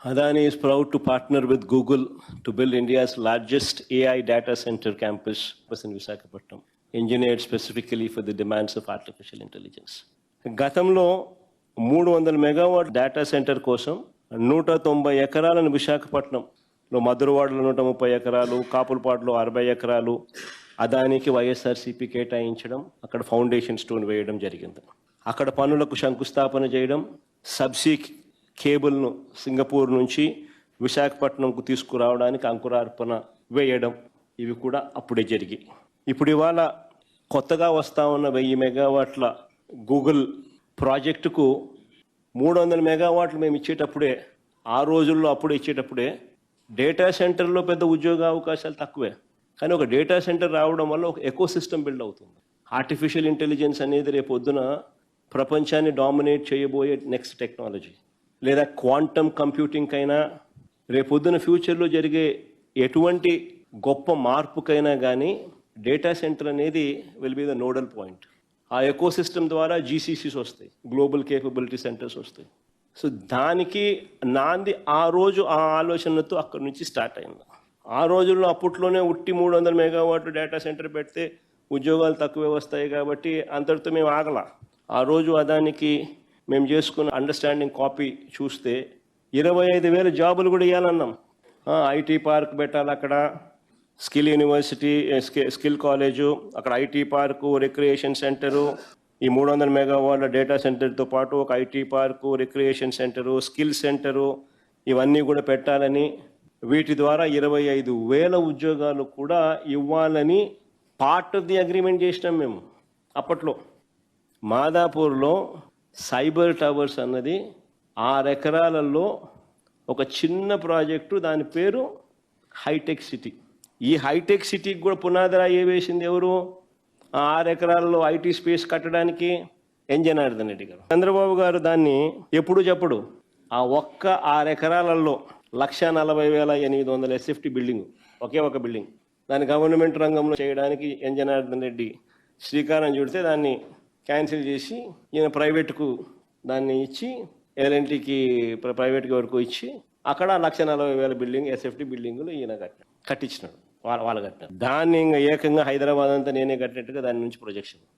Adani is proud to partner with Google to build India's largest AI data center campus in Visakhapatnam, engineered specifically for the demands of artificial intelligence. గతంలో 300 megawatt data centre కోసం 190 ఎకరాలను విశాఖపట్నంలో మధురవాడలో 130 ఎకరాలు, కాపులపాడులో 60 ఎకరాలు అదానికి వైఎస్ఆర్సీపీ కేటాయించడం, అక్కడ foundation stone వేయడం జరిగింది. అక్కడ పనులకు శంకుస్థాపన చేయడం, సబ్సీ కేబుల్ను సింగపూర్ నుంచి విశాఖపట్నంకు తీసుకురావడానికి అంకురార్పణ వేయడం, ఇవి కూడా అప్పుడే జరిగాయి. ఇప్పుడు ఇవాళ కొత్తగా వస్తూ ఉన్న 1000 మెగావాట్ల గూగుల్ ప్రాజెక్టుకు 300 మెగావాట్లు మేము ఇచ్చేటప్పుడే, ఆ రోజుల్లో అప్పుడే ఇచ్చేటప్పుడే డేటా సెంటర్లో పెద్ద ఉద్యోగ అవకాశాలు తక్కువే. కానీ ఒక డేటా సెంటర్ రావడం వల్ల ఒక ఎకో సిస్టమ్ బిల్డ్ అవుతుంది. ఆర్టిఫిషియల్ ఇంటెలిజెన్స్ అనేది రేపు పొద్దున ప్రపంచాన్ని డామినేట్ చేయబోయే నెక్స్ట్ టెక్నాలజీ. లేదా క్వాంటమ్ కంప్యూటింగ్ అయినా, రేపొద్దున ఫ్యూచర్లో జరిగే ఎటువంటి గొప్ప మార్పుకైనా కానీ డేటా సెంటర్ అనేది will be the nodal point. ఆ ఎకో సిస్టమ్ ద్వారా జీసీసీస్ వస్తాయి, గ్లోబల్ కేపబిలిటీ సెంటర్స్ వస్తాయి. సో దానికి నాంది ఆ రోజు ఆ ఆలోచనతో అక్కడి నుంచి స్టార్ట్ అయింది. ఆ రోజుల్లో అప్పట్లోనే 300 మెగావాట్ డేటా సెంటర్ పెడితే ఉద్యోగాలు తక్కువే వస్తాయి కాబట్టి అంతటితో మేము ఆగల. ఆ రోజు అదానికి మేము చేసుకున్న అండర్స్టాండింగ్ కాపీ చూస్తే 25,000 జాబులు కూడా ఇవ్వాలన్నాం. ఐటీ పార్క్ పెట్టాలి, అక్కడ స్కిల్ యూనివర్సిటీ, స్కిల్ కాలేజు, అక్కడ ఐటీ పార్కు, రిక్రియేషన్ సెంటరు, ఈ 300 మెగావాట్ల డేటా సెంటర్తో పాటు ఒక IT park, recreation centre, skill centre, ఇవన్నీ కూడా పెట్టాలని, వీటి ద్వారా 25,000 ఉద్యోగాలు కూడా ఇవ్వాలని పార్ట్ ఆఫ్ ది అగ్రిమెంట్ చేసినాం మేము. అప్పట్లో మాదాపూర్లో సైబర్ టవర్స్ అన్నది 6 ఎకరాలలో ఒక చిన్న ప్రాజెక్టు, దాని పేరు హైటెక్ సిటీ. ఈ హైటెక్ సిటీకి కూడా పునాదిరాయి వేసింది ఎవరు? 6 ఎకరాలలో ఐటీ స్పేస్ కట్టడానికి ఎన్ జనార్దన్ రెడ్డి గారు. చంద్రబాబు గారు దాన్ని ఎప్పుడు చెప్పడు. ఆ ఒక్క 6 ఎకరాలలో 1,40,800 ఎస్ఎఫ్టీ బిల్డింగ్, ఒకే ఒక బిల్డింగ్, దాన్ని గవర్నమెంట్ రంగంలో చేయడానికి ఎన్ జనార్దన్ రెడ్డి శ్రీకారం చుడితే దాన్ని క్యాన్సిల్ చేసి ఈయన ప్రైవేట్కు దాన్ని ఇచ్చి, ఎల్ఎన్టీకి ప్రైవేట్కి వరకు ఇచ్చి అక్కడ 1,40,000 బిల్డింగ్, ఎస్ఎఫ్టీ బిల్డింగులు ఈయన కట్టించినాడు, వాళ్ళు కట్టినారు. దాన్ని ఇంకా ఏకంగా హైదరాబాద్ అంతా నేనే కట్టినట్టుగా దాని నుంచి ప్రొజెక్షన్.